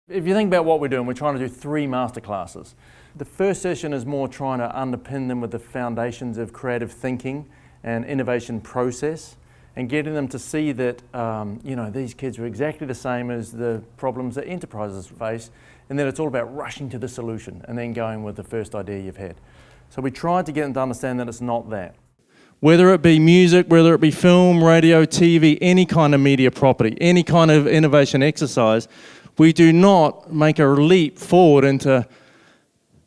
If you think about what we're doing, we're trying to do 3 masterclasses. The first session is more trying to underpin them with the foundations of creative thinking and innovation process, and getting them to see that these kids are exactly the same as the problems that enterprises face, and that it's all about rushing to the solution and then going with the first idea you've had. So we tried to get them to understand that it's not that. Whether it be music, whether it be film, radio, TV, any kind of media property, any kind of innovation exercise, we do not make a leap forward into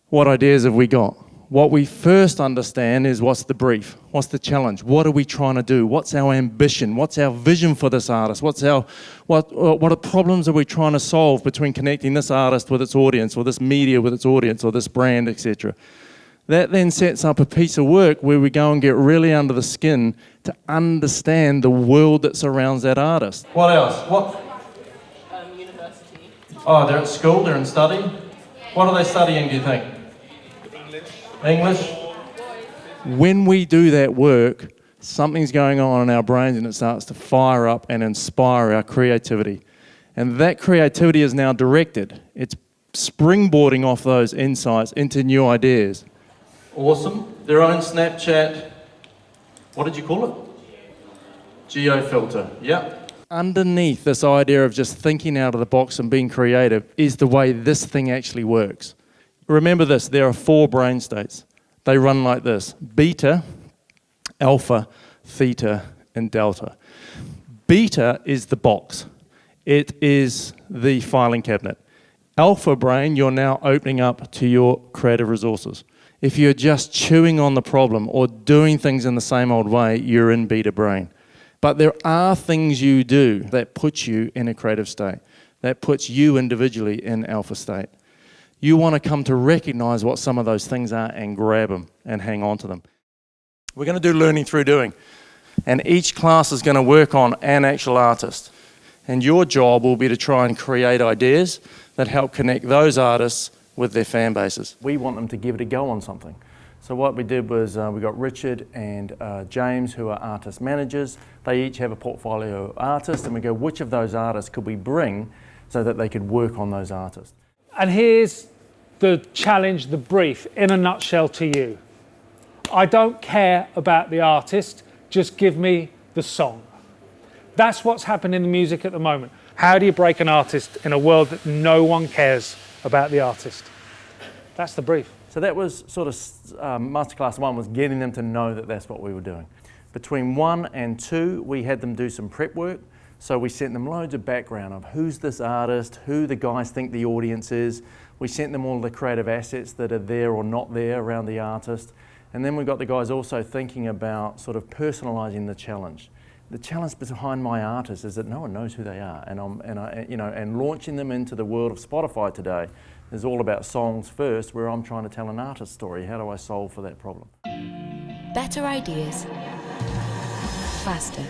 what ideas have we got. What we first understand is what's the brief, what's the challenge, what are we trying to do, what's our ambition, what's our vision for this artist, what are problems are we trying to solve between connecting this artist with its audience, or this media with its audience, or this brand, etc. That then sets up a piece of work where we go and get really under the skin to understand the world that surrounds that artist. What else? University. Oh, they're at school, they're in study. What are they studying, do you think? English? When we do that work, something's going on in our brains and it starts to fire up and inspire our creativity. And that creativity is now directed. It's springboarding off those insights into new ideas. Awesome. Their own Snapchat, what did you call it? Geo-filter, yep. Underneath this idea of just thinking out of the box and being creative is the way this thing actually works. Remember this, there are 4 brain states. They run like this: beta, alpha, theta, and delta. Beta is the box. It is the filing cabinet. Alpha brain, you're now opening up to your creative resources. If you're just chewing on the problem or doing things in the same old way, you're in beta brain. But there are things you do that put you in a creative state, that puts you individually in alpha state. You want to come to recognize what some of those things are and grab them and hang on to them. We're going to do learning through doing. And each class is going to work on an actual artist. And your job will be to try and create ideas that help connect those artists with their fan bases. We want them to give it a go on something. So what we did was we got Richard and James, who are artist managers. They each have a portfolio of artists, and we go, which of those artists could we bring so that they could work on those artists? And here's the challenge, the brief, in a nutshell to you. I don't care about the artist, just give me the song. That's what's happening in music at the moment. How do you break an artist in a world that no one cares about the artist? That's the brief. So that was sort of masterclass 1, was getting them to know that that's what we were doing. Between 1 and 2, we had them do some prep work. So we sent them loads of background of who's this artist, who the guys think the audience is. We sent them all the creative assets that are there or not there around the artist. And then we got the guys also thinking about sort of personalising the challenge. The challenge behind my artist is that no one knows who they are, and launching them into the world of Spotify today is all about songs first, where I'm trying to tell an artist story. How do I solve for that problem? Better ideas, faster.